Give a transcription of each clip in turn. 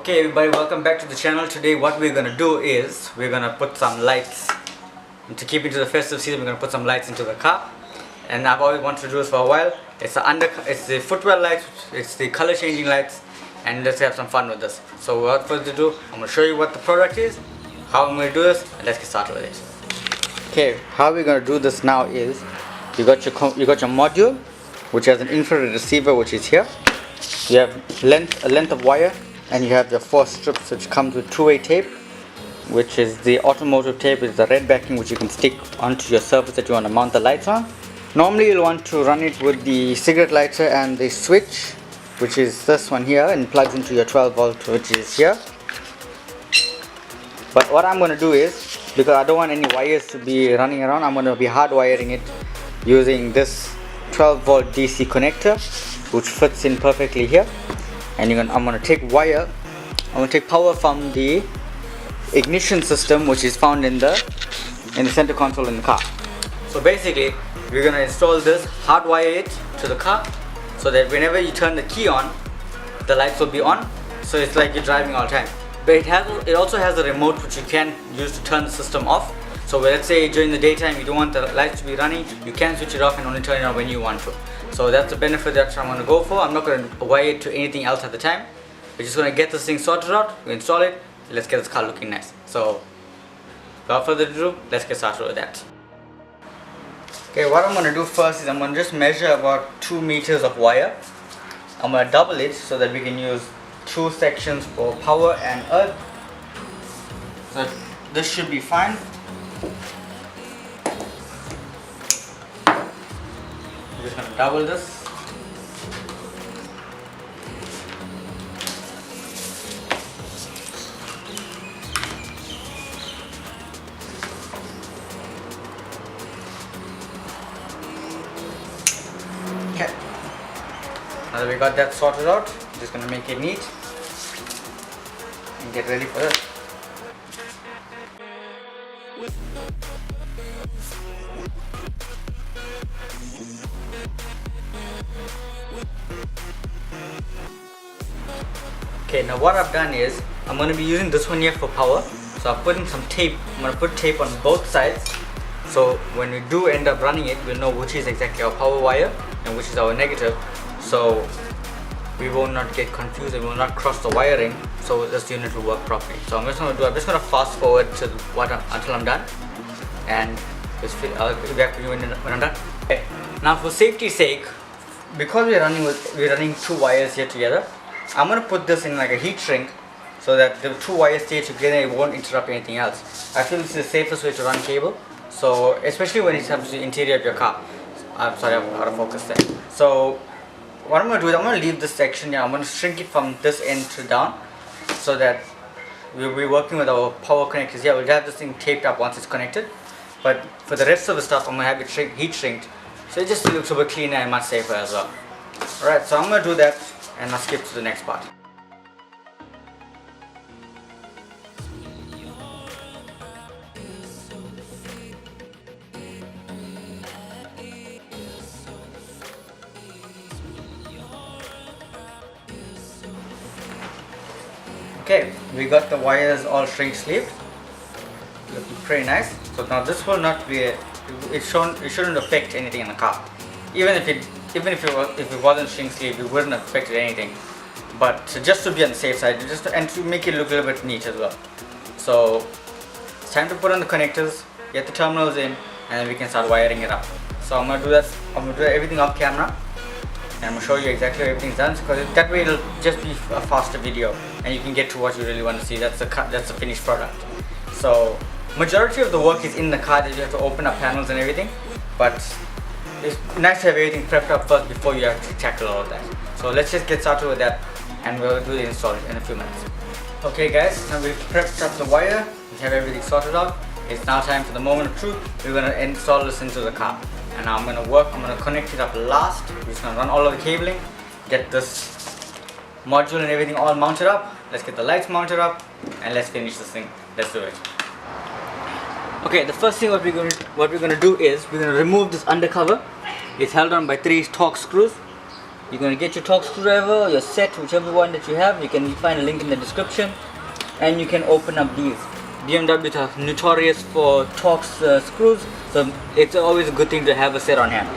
Okay everybody, welcome back to the channel. Today what we're gonna do is we're gonna put some lights, and to keep into the festive season we're gonna put some lights into the car. And I've always wanted to do this for a while. It's the Footwell lights, it's the color changing lights, and let's have some fun with this. So without further ado, I'm gonna show you what the product is, how I'm gonna do this, and let's get started with it. Okay, how we're gonna do this now is you got your module, which has an infrared receiver, which is here. You have a length of wire, and you have the 4 strips which comes with two-way tape, which is the automotive tape with the red backing, which you can stick onto your surface that you want to mount the lights on. Normally you'll want to run it with the cigarette lighter and the switch, which is this one here, and plugs into your 12 volt, which is here. But what I'm going to do is, because I don't want any wires to be running around, I'm going to be hard wiring it using this 12 volt DC connector, which fits in perfectly here. And I'm going to take power from the ignition system, which is found in the center console in the car. So basically we're going to install this, hardwire it to the car, so that whenever you turn the key on, the lights will be on, so it's like you're driving all the time. But it also has a remote which you can use to turn the system off. So let's say during the daytime you don't want the lights to be running, you can switch it off and only turn it on when you want to. So that's the benefit that I'm going to go for. I'm not going to wire it to anything else at the time. We're just going to get this thing sorted out, we install it, let's get this car looking nice. So without further ado, let's get started with that. Okay, what I'm going to do first is I'm going to just measure about 2 meters of wire. I'm going to double it so that we can use 2 sections for power and earth. So this should be fine. I'm just going to double this. Okay, now that we got that sorted out, I'm just going to make it neat and get ready for this. Okay, now what I've done is I'm going to be using this one here for power. So I've put in some tape. I'm going to put tape on both sides, so when we do end up running it, we'll know which is exactly our power wire and which is our negative, so we will not get confused and we will not cross the wiring, so this unit will work properly. So I'm just going to fast forward to until I'm done, and I'll be back to you when I'm done. Okay. Now for safety's sake, because we're running 2 wires here together, I'm going to put this in like a heat shrink so that the 2 wires stay together, it won't interrupt anything else. I feel this is the safest way to run cable, so especially when it comes to the interior of your car. I'm sorry, I'm out of focus there. So what I'm going to do is I'm going to leave this section here. I'm going to shrink it from this end to down, so that we'll be working with our power connectors here. We'll have this thing taped up once it's connected, but for the rest of the stuff I'm going to have it heat shrinked, so it just looks a bit cleaner and much safer as well. Alright, so I'm going to do that, and I'll skip to the next part. Okay, we got the wires all shrink sleeved, looking pretty nice. So now this will not be it shouldn't affect anything in the car. Even if it wasn't shrink sleeved, it wouldn't have affected anything. But just to be on the safe side, and to make it look a little bit neat as well. So it's time to put on the connectors, get the terminals in, and then we can start wiring it up. So I'm gonna do that. I'm gonna do everything off camera, and I'm gonna show you exactly how everything's done, because that way it'll just be a faster video, and you can get to what you really want to see. That's the finished product. So majority of the work is in the car, that you have to open up panels and everything, but it's nice to have everything prepped up first before you have to tackle all of that. So let's just get started with that, and we'll do the install in a few minutes. Okay guys, now we've prepped up the wire, we have everything sorted out. It's now time for the moment of truth. We're going to install this into the car, and I'm going to connect it up last. We're just going to run all of the cabling, get this module and everything all mounted up. Let's get the lights mounted up, and let's finish this thing. Let's do it. Okay, the first thing what we're going to do is we're going to remove this undercover. It's held on by 3 Torx screws. You're going to get your Torx screwdriver or your set, whichever one that you have. You can find a link in the description, and you can open up these. BMWs are notorious for Torx screws, so it's always a good thing to have a set on hand.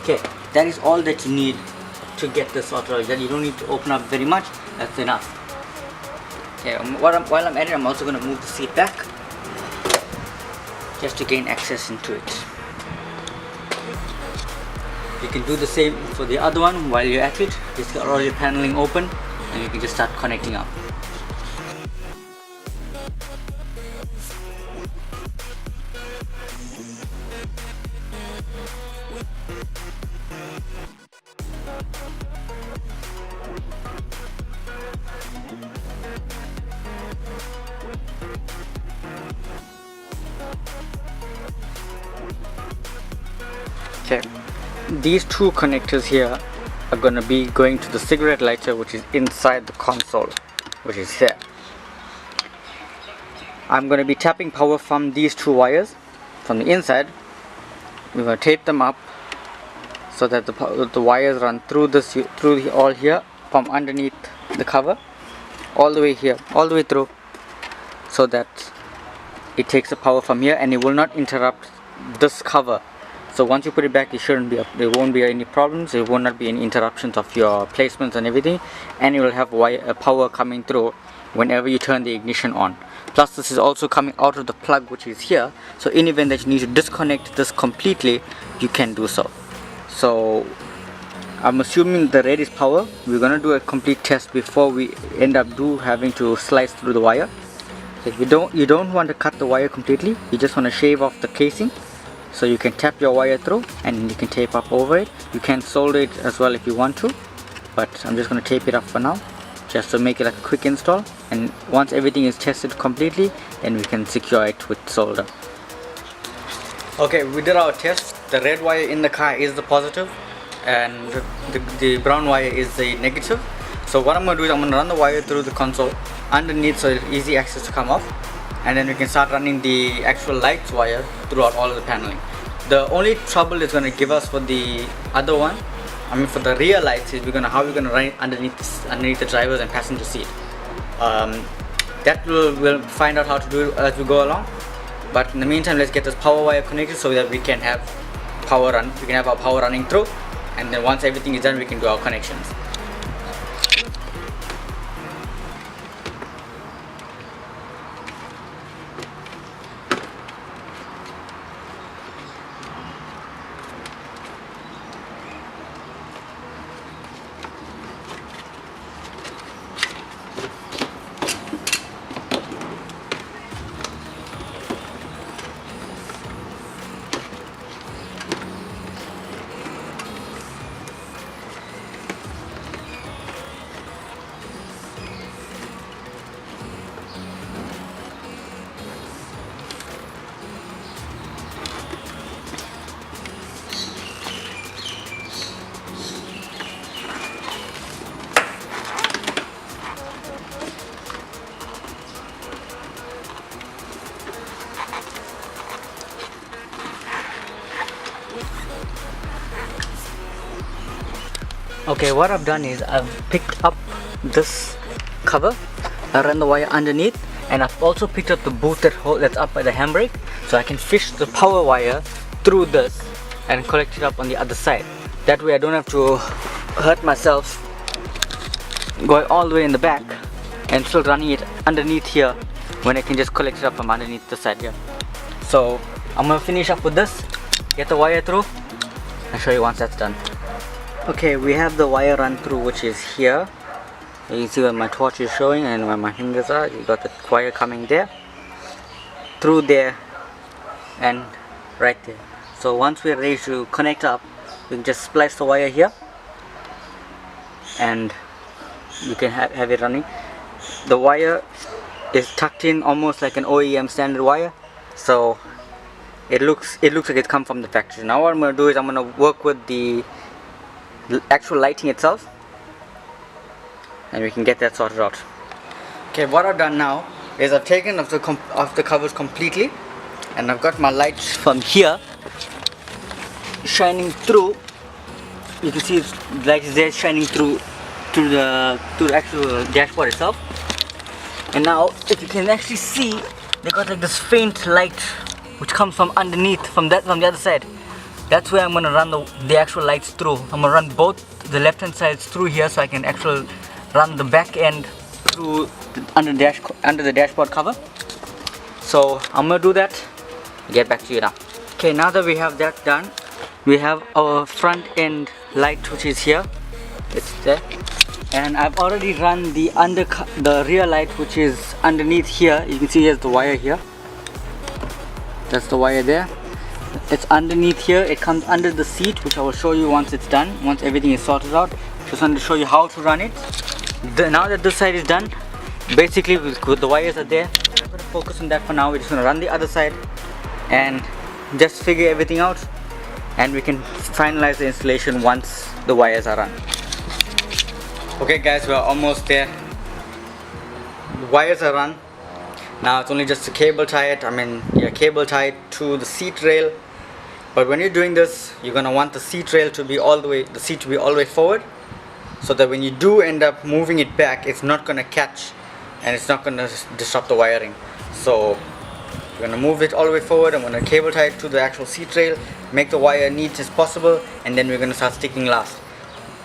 Okay, that is all that you need to get this sorted out. You don't need to open up very much, that's enough. Okay, while I'm at it, I'm also going to move the seat back just to gain access into it. You can do the same for the other one while you're at it. Just got all your paneling open and you can just start connecting up. Okay, these two connectors here are going to be going to the cigarette lighter, which is inside the console, which is here. I'm going to be tapping power from these two wires from the inside. We're going to tape them up so that the wires run through this, all here, from underneath the cover all the way here, all the way through, so that it takes the power from here and it will not interrupt this cover. So once you put it back, there won't be any problems, there will not be any interruptions of your placements and everything, and you will have power coming through whenever you turn the ignition on. Plus this is also coming out of the plug, which is here, so in event that you need to disconnect this completely, you can do so. So I'm assuming the red is power. We're gonna do a complete test before we end up having to slice through the wire. If you don't want to cut the wire completely, you just want to shave off the casing. So you can tap your wire through and you can tape up over it. You can solder it as well if you want to, but I'm just going to tape it up for now, just to make it like a quick install. And once everything is tested completely, then we can secure it with solder. Okay, we did our test. The red wire in the car is the positive and the brown wire is the negative. So what I'm going to do is I'm going to run the wire through the console underneath, so it's easy access to come off. And then we can start running the actual lights wire throughout all of the paneling. The only trouble it's going to give us for the other one, for the rear lights, is how we're going to run it underneath the driver's and passenger seat. That we'll find out how to do as we go along. But in the meantime, let's get this power wire connected so that we can have power run. We can have our power running through, and then once everything is done, we can do our connections. Okay, what I've done is I've picked up this cover, I ran the wire underneath, and I've also picked up the boot that's up by the handbrake, so I can fish the power wire through this and collect it up on the other side. That way I don't have to hurt myself going all the way in the back and still running it underneath here when I can just collect it up from underneath the side here. So I'm gonna finish up with this, get the wire through, I'll show you once that's done. Okay, we have the wire run through, which is here. You can see where my torch is showing and where my fingers are. You got the wire coming there, through there, and right there. So once we're ready to connect up, we can just splice the wire here and you can have it running. The wire is tucked in almost like an OEM standard wire, so it looks like it's come from the factory. Now what I'm going to do is I'm going to work with the actual lighting itself, and we can get that sorted out. Okay, what I've done now is I've taken off the covers completely, and I've got my lights from here shining through. You can see the light is there shining through to the actual dashboard itself. And now, if you can actually see, they got like this faint light which comes from underneath, from the other side. That's where I'm gonna run the actual lights through. I'm gonna run both the left hand sides through here, so I can actually run the back end through under the dashboard cover. So I'm gonna do that. Get back to you now. Okay, now that we have that done, we have our front end light, which is here. It's there, and I've already run the rear light, which is underneath here. You can see here's the wire here. That's the wire there. It's underneath here. It comes under the seat, which I will show you once it's done, once everything is sorted out. Just wanted to show you how to run it. Now that this side is done, basically with the wires are there, I'm going to focus on that for now. We're just going to run the other side and just figure everything out, and we can finalize the installation once the wires are run. Okay guys, we're almost there. The wires are run. Now it's only just a cable tie it. Cable tie it to the seat rail. But when you're doing this, you're gonna want the seat rail to be all the way forward, so that when you do end up moving it back, it's not gonna catch and it's not gonna disrupt the wiring. So we're gonna move it all the way forward. I'm gonna cable tie it to the actual seat rail, make the wire neat as possible, and then we're gonna start sticking last.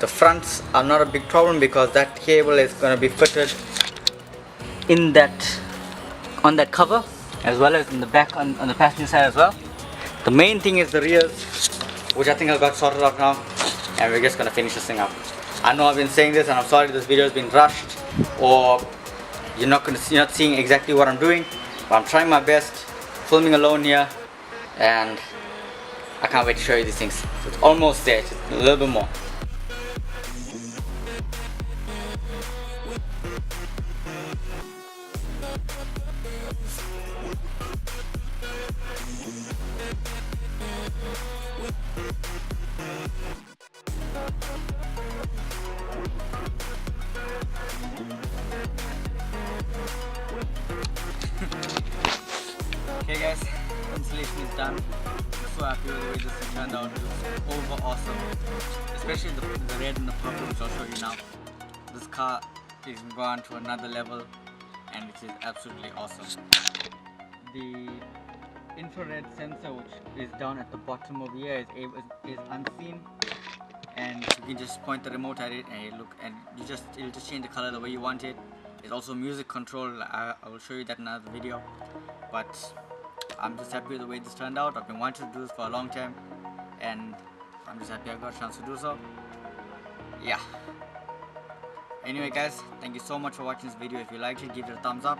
The fronts are not a big problem because that cable is gonna be fitted on that cover, as well as in the back on the passenger side as well. The main thing is the rears, which I think I got sorted out now, and we're just gonna finish this thing up. I know I've been saying this, and I'm sorry this video has been rushed, or you're not seeing exactly what I'm doing, but I'm trying my best, filming alone here, and I can't wait to show you these things. So it's almost there, just a little bit more. Okay guys, installation is done. I'm so happy with the way this thing turned out. It looks over awesome, especially the red and the purple, which I'll show you now. This car is gone to another level, and it is absolutely awesome. The infrared sensor, which is down at the bottom of here, is unseen, and you can just point the remote at it and it'll just change the color the way you want it. There's also music control. I will show you that in another video, but I'm just happy with the way this turned out. I've been wanting to do this for a long time, and I'm just happy I got a chance to do so. Yeah. Anyway guys, thank you so much for watching this video. If you liked it, give it a thumbs up.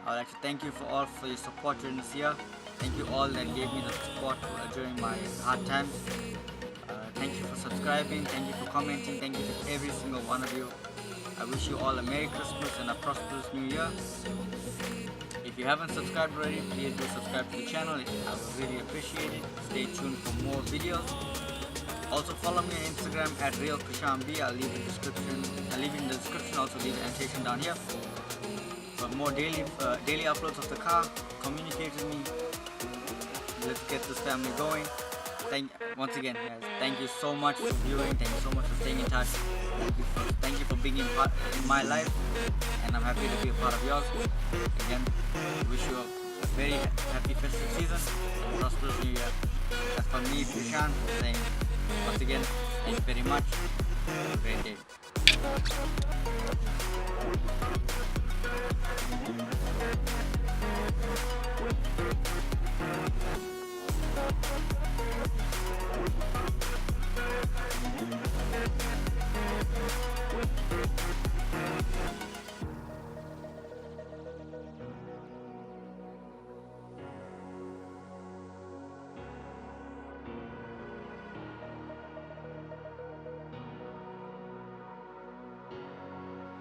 I would like to thank you for your support during this year. Thank you all that gave me the support during my hard times. Thank you for subscribing, thank you for commenting, thank you to every single one of you. I wish you all a Merry Christmas and a prosperous New Year. If you haven't subscribed already, please do subscribe to the channel. I would really appreciate it. Stay tuned for more videos. Also follow me on Instagram at realkushamb. I'll leave in the description. Also leave the annotation down here. For more daily uploads of the car, communicate with me. Let's get this family going. Once again guys, thank you so much for viewing, thank you so much for staying in touch, thank you for being in my life, and I'm happy to be a part of yours. Again, wish you a very happy festive season and prosperous New Year. As for me, Krishan, saying once again, thank you very much. Have a great day.